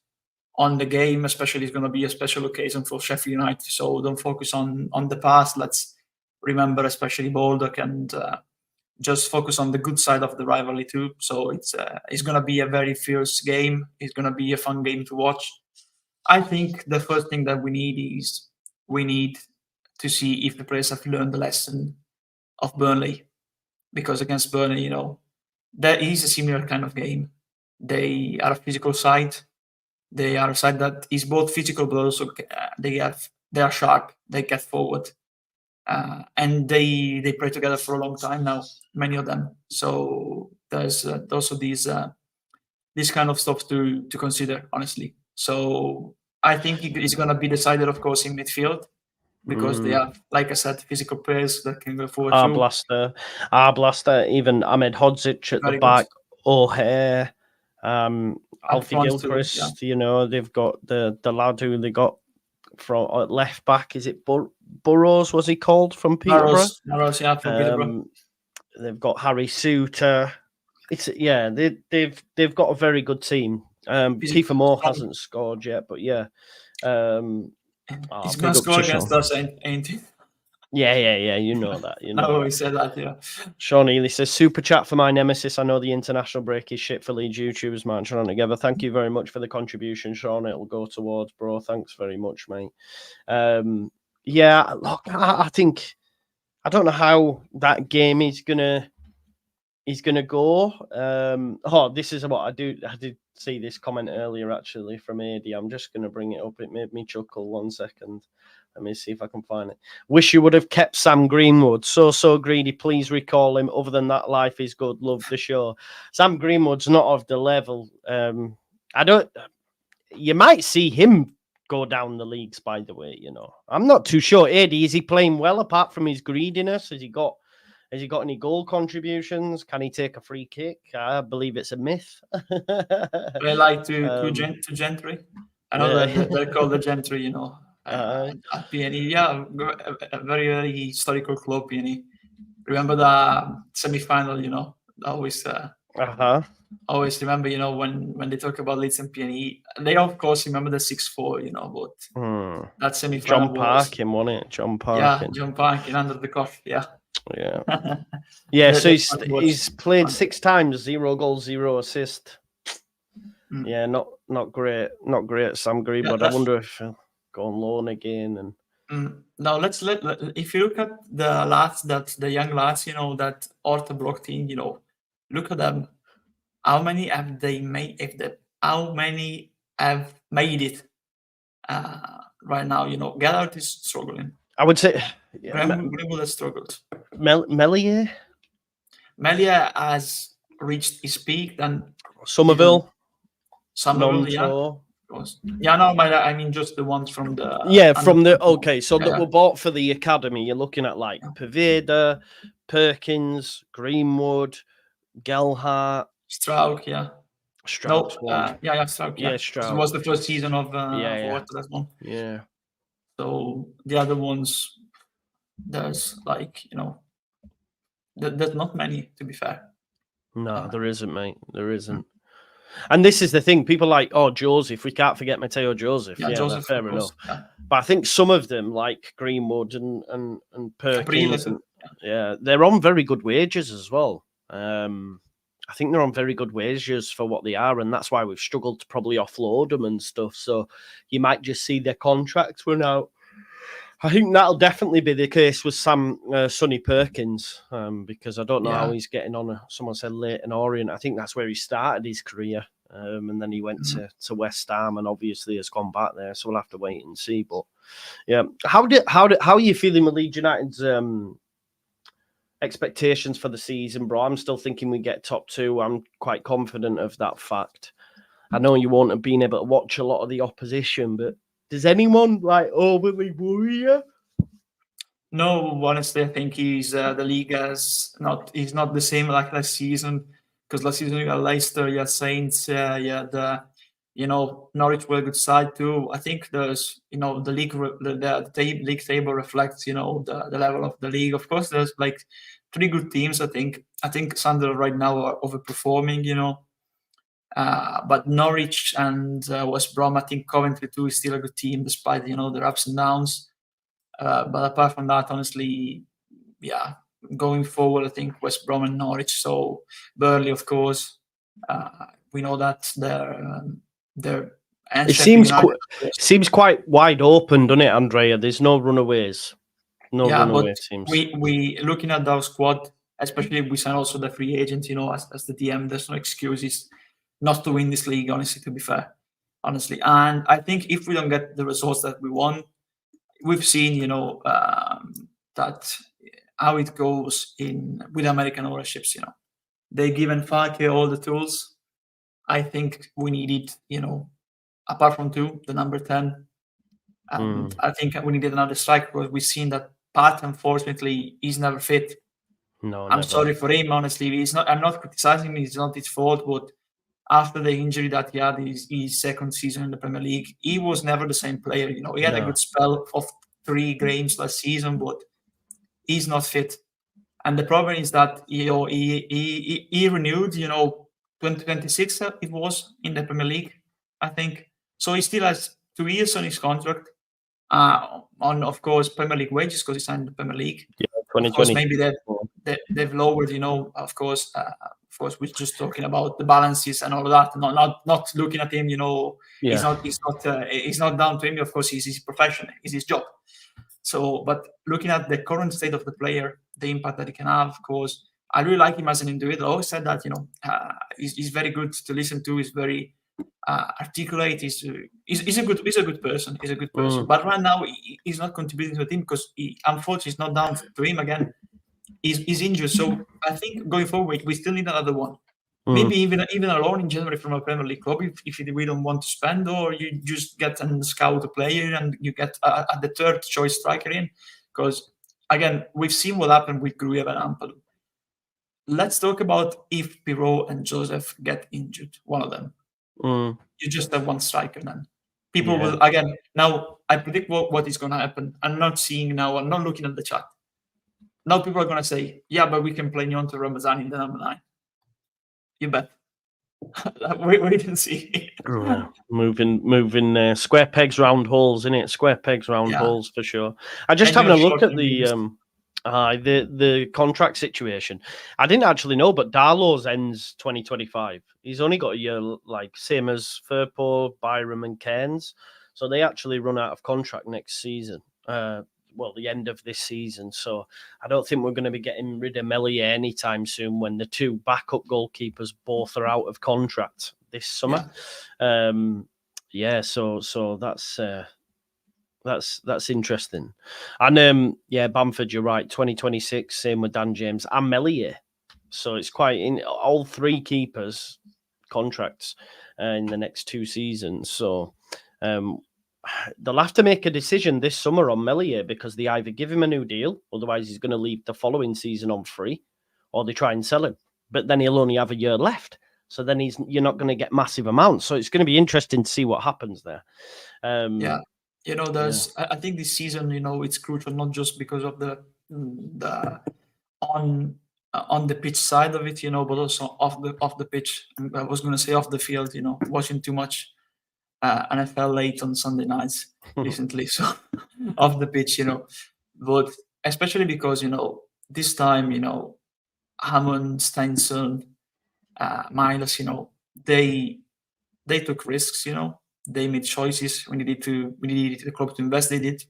on the game. Especially, it's going to be a special occasion for Sheffield United. So don't focus on the past. Let's remember, especially Baldock, and just focus on the good side of the rivalry too. So it's going to be a very fierce game. It's going to be a fun game to watch. I think the first thing that we need to see if the players have learned the lesson of Burnley, because against Burnley, that is a similar kind of game. They are a physical side. They are a side that is both physical, but also they are sharp. They get forward, and they play together for a long time now. Many of them. So there's also these kind of stuff to consider, honestly. So I think it's going to be decided, of course, in midfield, because they have, like I said, physical players that can go forward. Blaster, even Ahmed Hodzic at the back, O'Hare, Alfie Gilchrist. They've got the lad who they got from left back. Is it Burrows? Was he called from Peterborough? Burrows, yeah, from Peterborough. They've got Harry Suter. They've got a very good team. Kiefer Moore hasn't scored yet, but yeah. He's going to score against us, ain't he? Yeah. You know that. I always said that, yeah. Sean Ely says, super chat for my nemesis. I know the international break is shit for Leeds YouTubers marching on together. Thank you very much for the contribution, Sean. It'll go towards, bro. Thanks very much, mate. Yeah, look, I think, I don't know how that game is gonna go. This is what I did see this comment earlier actually from AD. I'm just gonna bring it up. It made me chuckle. 1 second. Let me see if I can find it. Wish you would have kept Sam Greenwood. So greedy. Please recall him. Other than that, life is good. Love the show. Sam Greenwood's not of the level. You might see him go down the leagues, by the way. I'm not too sure. AD, is he playing well apart from his greediness? Has he got any goal contributions? Can he take a free kick? I believe it's a myth. They like to Gentry. I know that they're called the Gentry, at PNE. Yeah, a very, very historical club, PNE. Remember the semi-final, always remember, when they talk about Leeds and PNE, they of course remember the 6-4, but that semi-final John Parkin, wasn't it? John Parkin. Yeah, John Parkin under the cuff, yeah. Yeah. So he's played 6 times, 0 goals, 0 assist. Yeah, not great, Sam Greenwood. I wonder if he'll go on loan again. And now if you look at the young lads, that Orta Block team, look at them. How many have they made? How many have made it right now? Gallard is struggling. I would say Greenwood has struggled. Melier has reached his peak. Then Somerville, yeah. Yeah, no, I mean just the ones from the that were bought for the academy. You're looking at like Paveda, Perkins, Greenwood, Gelhardt, Strauk, yeah. Strauk, Strauk. Yeah, Strauk. It was the first season of that one. Yeah. So the other ones, there's there's not many, to be fair. No, there isn't, mate. There isn't. And this is the thing. People like, Joseph. We can't forget Matteo Joseph. Yeah, Joseph, fair enough. Yeah. But I think some of them, like Greenwood and Perkins, they're on very good wages as well. I think they're on very good wages for what they are, and that's why we've struggled to probably offload them and stuff. So you might just see their contracts run out. I think that'll definitely be the case with Sonny Perkins, because I don't know how he's getting on. Someone said Leyton Orient. I think that's where he started his career, and then he went to West Ham, and obviously has gone back there. So we'll have to wait and see. But yeah, how are you feeling with Leeds United's expectations for the season, bro? I'm still thinking we get top 2. I'm quite confident of that fact. I know you won't have been able to watch a lot of the opposition, but does anyone like overly worry you? No, honestly, I think the league is not the same like last season, because last season you had Leicester, you had Saints, you had Norwich were a good side too. I think there's the league league table reflects the level of the league. Of course, there's like 3 good teams. I think Sunderland right now are overperforming. But Norwich and West Brom, I think Coventry too is still a good team despite their ups and downs. But apart from that, honestly, yeah, going forward, I think West Brom and Norwich. So Burnley, of course, we know that they're. It seems quite wide open, doesn't it, Andrea? There's no runaways. No runaway teams. We looking at our squad, especially if we sign also the free agent, as the DM, there's no excuses not to win this league, honestly, to be fair. Honestly. And I think if we don't get the results that we want, we've seen, that how it goes with American ownerships. They given Falke all the tools. I think we needed, apart from 2, the number 10. And I think we needed another striker because we've seen that Pat, unfortunately, he's never fit. No, I'm sorry for him, honestly. I'm not criticizing him. It's not his fault, but after the injury that he had his second season in the Premier League, he was never the same player. He had a good spell of 3 games last season, but he's not fit. And the problem is that he renewed, 2026 it was in the Premier League, I think. So he still has 2 years on his contract, on of course Premier League wages because he signed the Premier League. Yeah, 2020. Of course, maybe they've lowered, of course, we're just talking about the balances and all of that, not looking at him, he's not down to him. Of course, he's his profession, it's his job. So, but looking at the current state of the player, the impact that he can have, of course, I really like him as an individual. I always said that, he's very good to listen to. He's very articulate. He's a good person. He's a good person. But right now, he's not contributing to the team because unfortunately, it's not down to him again. He's injured. So I think going forward, we still need another one. Maybe even a loan in January from a Premier League club if we don't want to spend, or you just get and scout a player and you get the 3rd choice striker in. Because again, we've seen what happened with Gruev and Ampadu. Let's talk about if Piro and Joseph get injured, one of them. You just have one striker then. People will, again, now I predict what is going to happen. I'm not looking at the chat. Now people are going to say, yeah, but we can play Nyonto Ramazani in the number 9. You bet. Wait and see. Moving square pegs round holes, innit? Square pegs round holes for sure. I just having a look at the contract situation. I didn't actually know, but Darlow's ends 2025. He's only got a year, like same as Firpo, Byram, and Cairns. So they actually run out of contract next season. The end of this season. So I don't think we're going to be getting rid of Meslier anytime soon when the 2 backup goalkeepers both are out of contract this summer. So that's interesting. And Bamford, you're right. 2026, same with Dan James and Meslier. So it's quite in all 3 keepers contracts in the next 2 seasons. So they'll have to make a decision this summer on Meslier because they either give him a new deal, otherwise he's going to leave the following season on free, or they try and sell him. But then he'll only have a year left. So then you're not going to get massive amounts. So it's going to be interesting to see what happens there. I think this season, it's crucial not just because of the on the pitch side of it, but also off the pitch. I was going to say off the field, watching too much NFL late on Sunday nights recently, so off the pitch, but especially because this time, Hammond, Steinson, Miles, they took risks, they made choices. We needed the club to invest. They did,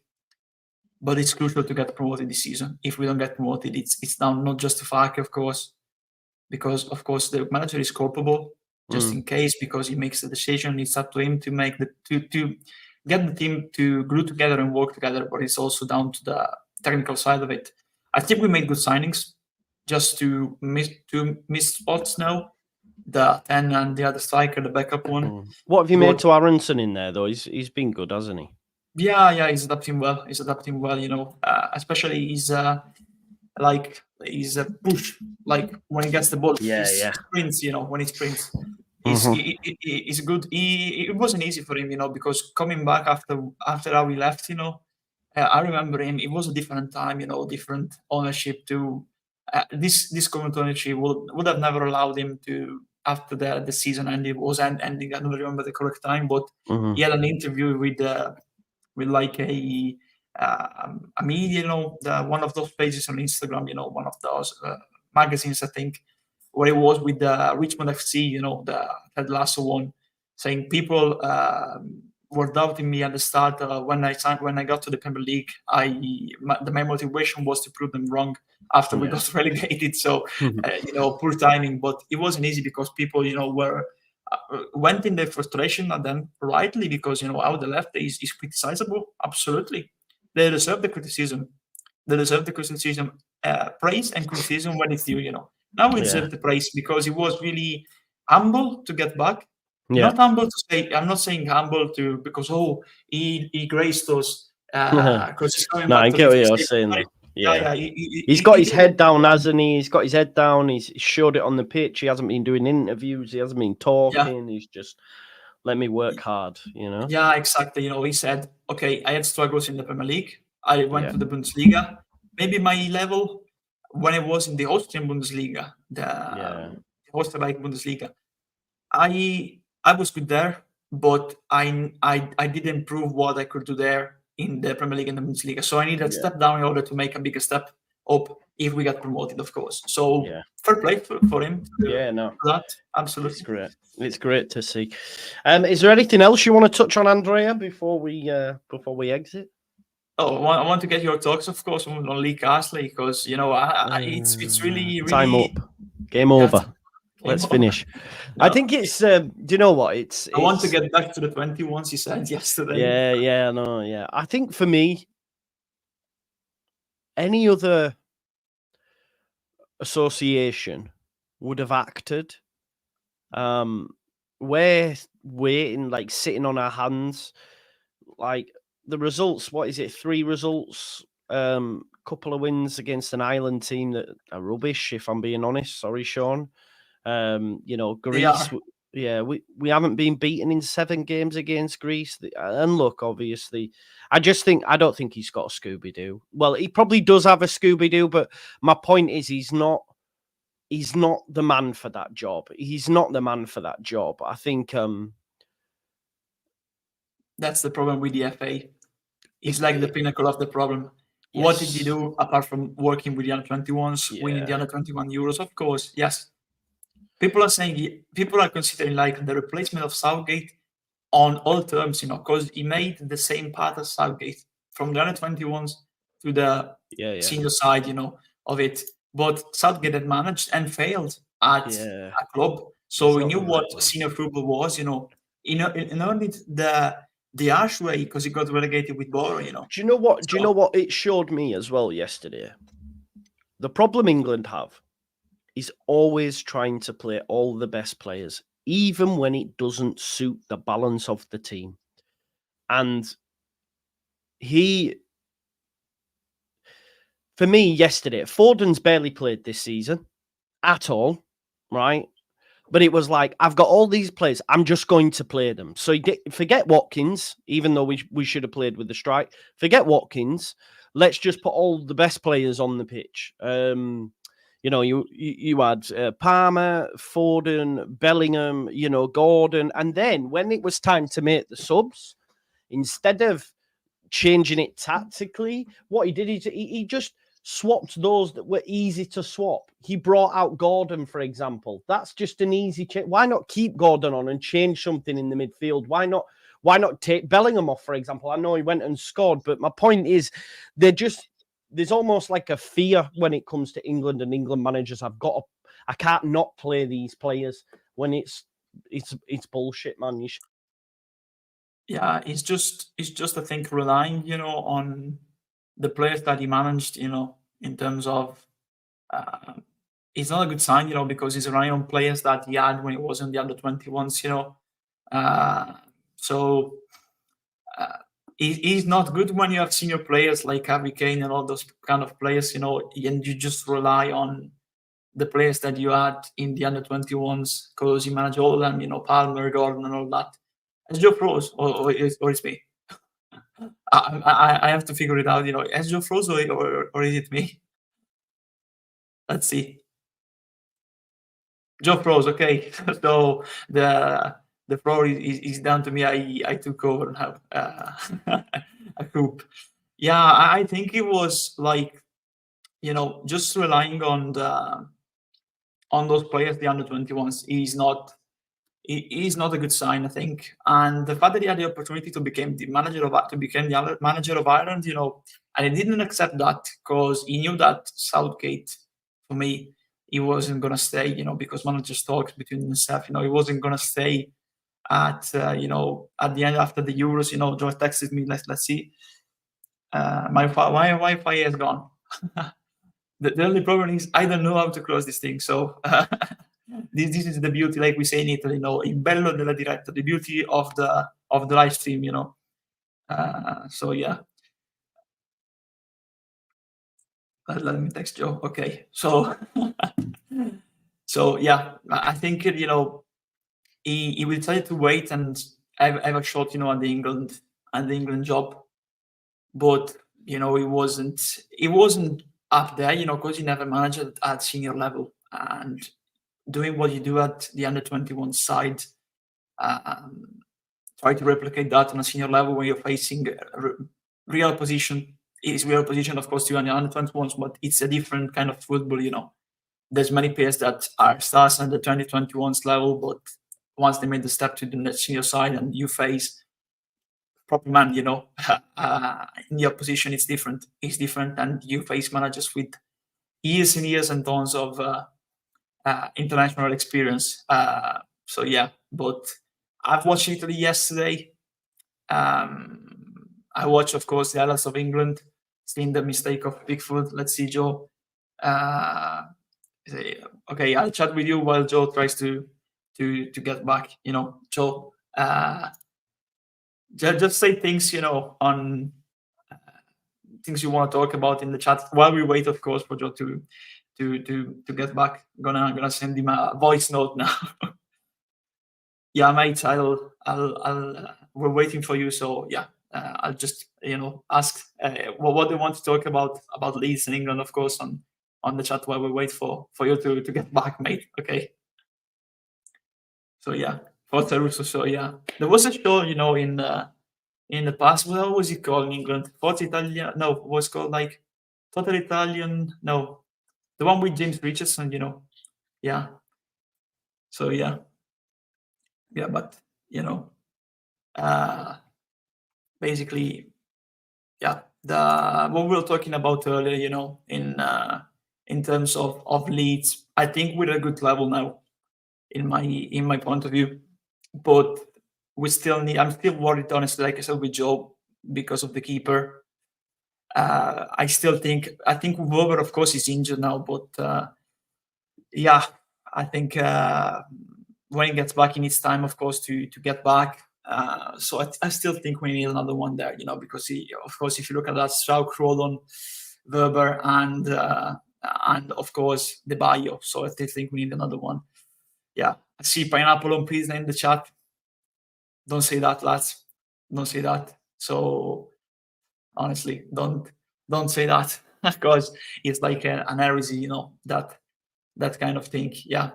but it's crucial to get promoted this season. If we don't get promoted, it's down not just to Falke, of course, because of course the manager is culpable. Just in case, because he makes the decision, it's up to him to make to get the team to glue together and work together. But it's also down to the technical side of it. I think we made good signings, just to miss spots now. the 10 and the other striker, the backup one. What have you But made to Aronson in there though? He's been good, hasn't he? yeah, he's adapting well. You know, especially he's he's a push. Like when he gets the ball, he sprints. You know, when he sprints, he's good. It wasn't easy for him, you know, because coming back after how he left, you know, I remember him. It was a different time, you know, different ownership. To this current ownership would have never allowed him to, after the season ended, was ending. I don't remember the correct time, but he had an interview with like a media, you know, one of those pages on Instagram, you know, one of those magazines, I think, where it was with the Richmond FC, you know, the Ted Lasso one, saying people were doubting me at the start when I got to the Premier League. The main motivation was to prove them wrong after we got relegated. So you know, poor timing, but it wasn't easy because people, you know, went in their frustration at them, rightly, because, you know, how the left is criticizable. Absolutely, they deserve the criticism. They deserve the criticism, praise and criticism when it's due. You know, now we deserve the praise because he was really humble to get back. Not humble to say. I'm not saying humble to because he graced us because he's coming back. I get what you're saying though. Yeah. He's got his head down, hasn't he? He's got his head down. He's showed it on the pitch. He hasn't been doing interviews. He hasn't been talking. He's just let me work hard, you know? Yeah, exactly. You know, he said, okay, I had struggles in the Premier League. I went to the Bundesliga. Maybe my level when I was in the Austrian Bundesliga, the Österreich Bundesliga, I was good there, but I didn't prove what I could do there in the Premier League and the Bundesliga. So I needed a step down in order to make a bigger step up if we got promoted, of course. So fair play for him. That absolutely. It's great. It's great to see. Is there anything else you want to touch on, Andrea, before we exit? Oh, I want to get your thoughts, of course, on Lee Castley, because, you know, it's really time up. Game over. Let's finish. No. I think it's. Do you know what? I want to get back to the 21s you said yesterday. Yeah. I think for me, any other association would have acted. We're waiting, like sitting on our hands, like the results. What is it? 3 results. Couple of wins against an island team that are rubbish. If I'm being honest, sorry, Sean. You know, Greece. We haven't been beaten in 7 games against Greece. And look, obviously, I don't think he's got a Scooby-Doo. Well, he probably does have a Scooby-Doo, but my point is he's not the man for that job. He's not the man for that job. I think that's the problem with the FA. He's like the pinnacle of the problem. Yes. What did he do apart from working with the under-21s, winning the under-21 Euros? Of course, yes. People are considering like the replacement of Southgate on all terms, you know, because he made the same path as Southgate from the under-21s to the senior side, you know, of it. But Southgate had managed and failed at a club, so he knew what senior football was, you know. He learned the harsh way because he got relegated with Boro, you know. Do you know what? Do you know what it showed me as well yesterday? The problem England have is always trying to play all the best players, even when it doesn't suit the balance of the team. And for me yesterday, Foden's barely played this season at all, right? But it was like, I've got all these players. I'm just going to play them. So forget Watkins, even though we should have played with the strike. Forget Watkins. Let's just put all the best players on the pitch. You know, you had Palmer, Foden, Bellingham, you know, Gordon. And then when it was time to make the subs, instead of changing it tactically, what he did is he just swapped those that were easy to swap. He brought out Gordon, for example. That's just an easy change. Why not keep Gordon on and change something in the midfield? Why not take Bellingham off, for example? I know he went and scored, but my point is there's almost like a fear when it comes to England and England managers. I can't not play these players when it's bullshit, man. Yeah, it's just I think relying, you know, on the players that he managed, you know, in terms of it's not a good sign, you know, because he's relying on players that he had when he was in the under-21s, you know. So he's not good when you have senior players like Harry Kane and all those kind of players, you know, and you just rely on the players that you had in the under-21s because you manage all of them, you know, Palmer, Gordon, and all that. Has Joe froze, or it's me? I have to figure it out, you know. Has Joe froze, or is it me? Let's see. Joe froze. Okay, so the floor is down to me. I took over now. A coup. Yeah, I think it was like, you know, just relying on those players, the under-21s, is not a good sign, I think. And the fact that he had the opportunity to become the manager of Ireland, you know, and he didn't accept that because he knew that Southgate, for me, he wasn't gonna stay, you know, because managers talk between themselves, you know, he wasn't gonna stay at you know, at the end after the Euros, you know. George texted me, let's see. My Wi-Fi has gone. The only problem is I don't know how to close this thing. So this is the beauty, like we say in Italy, you know, il bello della diretta, the beauty of the live stream, you know. So yeah. Let me text Joe. Okay, so so yeah, I think, you know, he will try to wait and have a shot, you know, at the England job, but you know, he wasn't up there, you know, because he never managed at senior level, and doing what you do at the under-21 side, try to replicate that on a senior level when you're facing real opposition. Is real opposition, of course, to the under-21s, but it's a different kind of football, you know. There's many players that are stars at the 2021s level, but once they made the step to the senior side and you face proper man, you know, in the opposition, it's different. It's different, and you face managers with years and years and tons of international experience. So yeah, but I've watched Italy yesterday. I watched, of course, the highlights of England, seeing the mistake of Pickford. Let's see, Joe. Okay, I'll chat with you while Joe tries to get back. You know, Joe. Just say things, you know, on things you want to talk about in the chat while we wait, of course, for Joe to get back. Gonna send him a voice note now. Yeah, mate. I'll we're waiting for you. So yeah, I'll just, you know, ask what they want to talk about Leeds and England, of course, on the chat while we wait for you to get back, mate. Okay. So yeah, Forza Russo. So yeah, there was a show, you know, in the past. What was it called in England? Forza Italia? No, it was called like Total Italian. No, the one with James Richardson, you know. Yeah. So yeah, but you know, basically, yeah, what we were talking about earlier, you know, in terms of Leeds, I think we're at a good level now, in my point of view, but we still need. I'm still worried, honestly, like I said with Joe, because of the keeper. I think Weber, of course, is injured now, but yeah, I think when he gets back, he needs time, of course, to get back. So I still think we need another one there, you know, because of course, if you look at that, Strauch, Rolon, Weber, and of course the Bayo. So I still think we need another one. Yeah, I see Pineapple on Pizza in the chat. Don't say that, lads. Don't say that. So honestly, don't say that, because it's like an heresy, you know, that kind of thing. Yeah.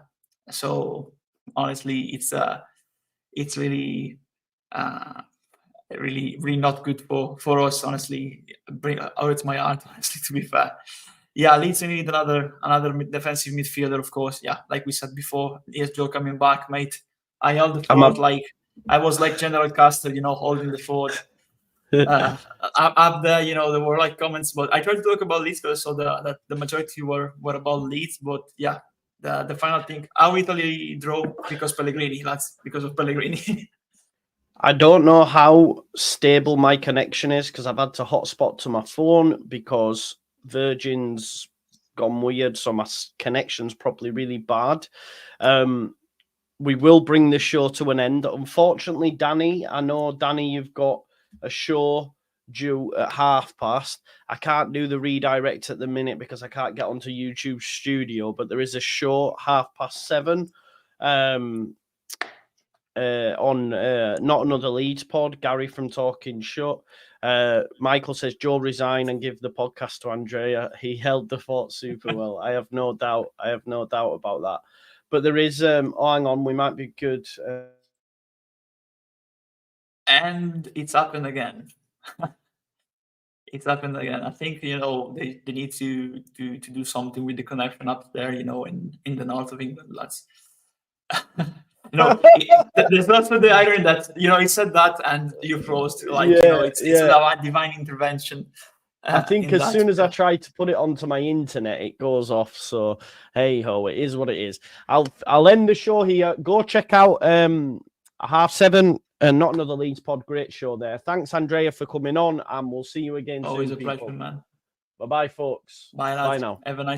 So honestly, it's really really not good for us, honestly. Hurts my heart, honestly, to be fair. Yeah, Leeds need another defensive midfielder, of course. Yeah, like we said before, here's Joe coming back, mate. I held the fort like I was like General Custer, you know, holding the fort. Up there, you know, there were like comments, but I tried to talk about Leeds first, so the majority were about Leeds. But yeah, the final thing, how Italy draw because Pellegrini, that's because of Pellegrini. I don't know how stable my connection is because I've had to hotspot to my phone because Virgin's gone weird, so my connection's probably really bad. We will bring the show to an end. Unfortunately, Danny, I know, Danny, you've got a show due at past. I can't do the redirect at the minute because I can't get onto YouTube Studio, but there is a show 7:30 on Not Another Leeds pod. Gary from Talking Shut. Michael says, Joe, resign and give the podcast to Andrea. He held the fort super well. I have no doubt. I have no doubt about that. But there is, hang on, we might be good. And it's happened again. It's happened again. I think, they need to do something with the connection up there, in the north of England, lads. There's also the irony that, he said that and you froze, it's a divine intervention. I think as soon as I try to put it onto my internet, it goes off. So hey ho, it is what it is. I'll end the show here. Go check out 7:30 and Not Another Leeds pod. Great show there. Thanks, Andrea, for coming on, and we'll see you again soon. Always a pleasure, man. Bye-bye, folks. Bye, lads. Bye now. Have a nice